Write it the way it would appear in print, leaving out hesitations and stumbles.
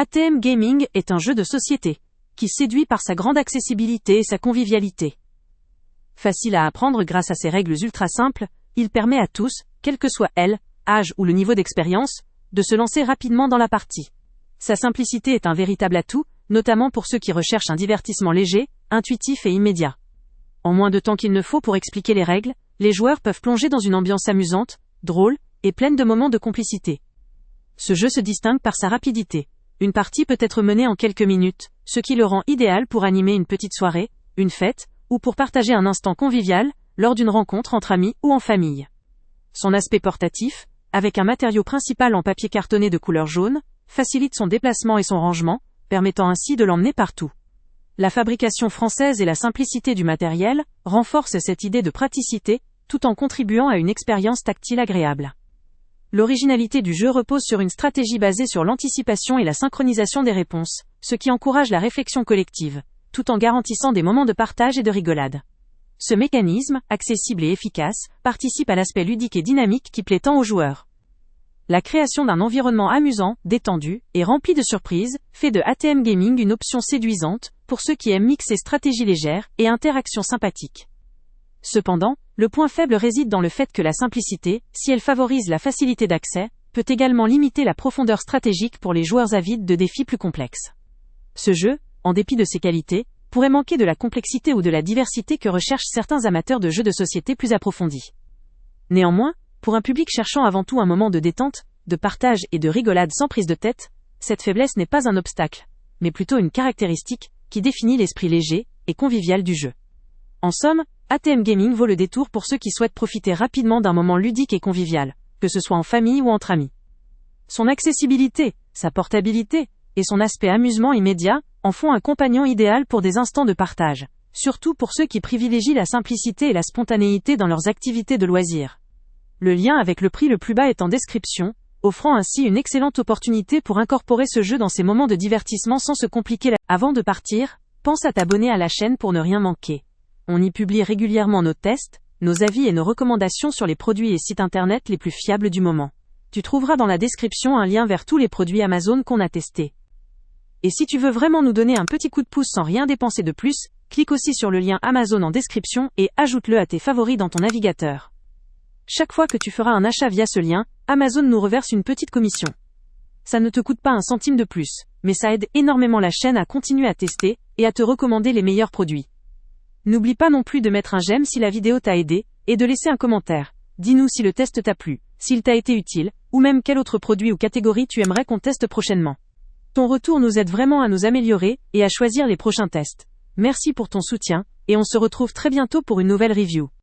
ATM Gaming est un jeu de société qui séduit par sa grande accessibilité et sa convivialité. Facile à apprendre grâce à ses règles ultra simples, il permet à tous, quel que soit l'âge ou le niveau d'expérience, de se lancer rapidement dans la partie. Sa simplicité est un véritable atout, notamment pour ceux qui recherchent un divertissement léger, intuitif et immédiat. En moins de temps qu'il ne faut pour expliquer les règles, les joueurs peuvent plonger dans une ambiance amusante, drôle et pleine de moments de complicité. Ce jeu se distingue par sa rapidité. Une partie peut être menée en quelques minutes, ce qui le rend idéal pour animer une petite soirée, une fête, ou pour partager un instant convivial, lors d'une rencontre entre amis ou en famille. Son aspect portatif, avec un matériau principal en papier cartonné de couleur jaune, facilite son déplacement et son rangement, permettant ainsi de l'emmener partout. La fabrication française et la simplicité du matériel renforcent cette idée de praticité, tout en contribuant à une expérience tactile agréable. L'originalité du jeu repose sur une stratégie basée sur l'anticipation et la synchronisation des réponses, ce qui encourage la réflexion collective, tout en garantissant des moments de partage et de rigolade. Ce mécanisme, accessible et efficace, participe à l'aspect ludique et dynamique qui plaît tant aux joueurs. La création d'un environnement amusant, détendu et rempli de surprises fait de ATM Gaming une option séduisante pour ceux qui aiment mixer stratégie légère et interactions sympathiques. Cependant, le point faible réside dans le fait que la simplicité, si elle favorise la facilité d'accès, peut également limiter la profondeur stratégique pour les joueurs avides de défis plus complexes. Ce jeu, en dépit de ses qualités, pourrait manquer de la complexité ou de la diversité que recherchent certains amateurs de jeux de société plus approfondis. Néanmoins, pour un public cherchant avant tout un moment de détente, de partage et de rigolade sans prise de tête, cette faiblesse n'est pas un obstacle, mais plutôt une caractéristique qui définit l'esprit léger et convivial du jeu. En somme, ATM Gaming vaut le détour pour ceux qui souhaitent profiter rapidement d'un moment ludique et convivial, que ce soit en famille ou entre amis. Son accessibilité, sa portabilité et son aspect amusement immédiat en font un compagnon idéal pour des instants de partage, surtout pour ceux qui privilégient la simplicité et la spontanéité dans leurs activités de loisirs. Le lien avec le prix le plus bas est en description, offrant ainsi une excellente opportunité pour incorporer ce jeu dans ses moments de divertissement sans se compliquer la vie. Avant de partir, pense à t'abonner à la chaîne pour ne rien manquer. On y publie régulièrement nos tests, nos avis et nos recommandations sur les produits et sites internet les plus fiables du moment. Tu trouveras dans la description un lien vers tous les produits Amazon qu'on a testés. Et si tu veux vraiment nous donner un petit coup de pouce sans rien dépenser de plus, clique aussi sur le lien Amazon en description et ajoute-le à tes favoris dans ton navigateur. Chaque fois que tu feras un achat via ce lien, Amazon nous reverse une petite commission. Ça ne te coûte pas un centime de plus, mais ça aide énormément la chaîne à continuer à tester et à te recommander les meilleurs produits. N'oublie pas non plus de mettre un j'aime si la vidéo t'a aidé, et de laisser un commentaire. Dis-nous si le test t'a plu, s'il t'a été utile, ou même quel autre produit ou catégorie tu aimerais qu'on teste prochainement. Ton retour nous aide vraiment à nous améliorer et à choisir les prochains tests. Merci pour ton soutien, et on se retrouve très bientôt pour une nouvelle review.